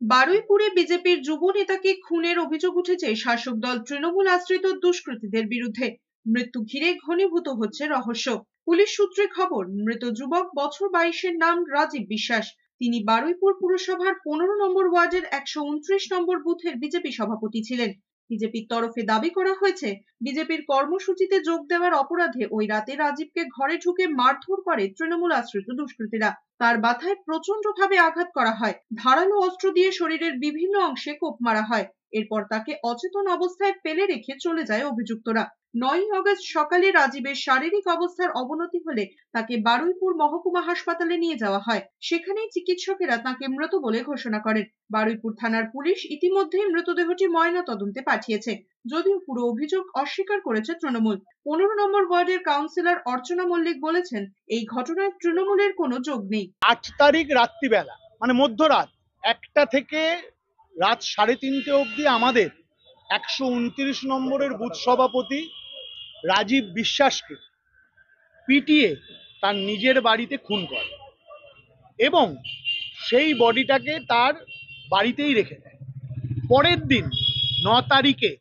বারুইপুরে বিজেপির যুব নেতাকে খুনের অভিযোগ উঠেছে শাসক দল তৃণমূল আশ্রিত দুষ্কৃতীদের বিরুদ্ধে। মৃত্যু ঘিরে ঘনীভূত হচ্ছে রহস্য। পুলিশ সূত্রে খবর, মৃত যুবক বছর 22-এর নাম রাজীব বিশ্বাস। তিনি বারুইপুর পুরসভার 15 নম্বর ওয়ার্ডের 129 নম্বর বুথের বিজেপি সভাপতি ছিলেন। বিজেপির তরফে দাবি করা হয়েছে, বিজেপির কর্মসূচিতে যোগ দেওয়ার অপরাধে ওই রাতে রাজীবকে ঘরে ঢুকে মারধর করে তৃণমূল আশ্রিত দুষ্কৃতীরা। তার মাথায় প্রচন্ডভাবে আঘাত করা হয়, ধারালো অস্ত্র দিয়ে শরীরের বিভিন্ন অংশে কোপ মারা হয়। এরপর তাকে অচেতন অবস্থায় ফেলে রেখে চলে যায় অভিযুক্তরা। 9 আগস্ট সকালে রাজীবের শারীরিক অবস্থার অবনতি হলে তাকে বারুইপুর মহকুমা হাসপাতালে নিয়ে যাওয়া হয়। সেখানেই চিকিৎসকেরা তাকে মৃত বলে ঘোষণা করেন। বারুইপুর থানার পুলিশ ইতিমধ্যেই মৃতদেহটি ময়না তদন্তে পাঠিয়েছে, যদিও পুরো অভিযোগ অস্বীকার করেছে তৃণমূল। 15 নম্বর ওয়ার্ডের কাউন্সিলর অর্চনা মল্লিক বলেছেন, এই ঘটনায় তৃণমূলের কোনো যোগ নেই। 8 তারিখ রাত্রিবেলা মানে মধ্যরাত 1টা থেকে রাত 3:30 অবধি আমাদের 129 নম্বরের বুথ সভাপতি রাজীব বিশ্বাসকে পিটিয়ে তার নিজের বাড়িতে খুন করে এবং সেই বডিটাকে তার বাড়িতেই রেখে দেয়। পরের দিন 9 তারিখে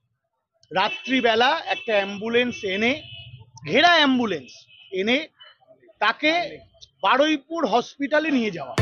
রাত্রিবেলা একটা অ্যাম্বুলেন্স এনে, ঘেরা অ্যাম্বুলেন্স এনে তাকে বারুইপুর হসপিটালে নিয়ে যাওয়া।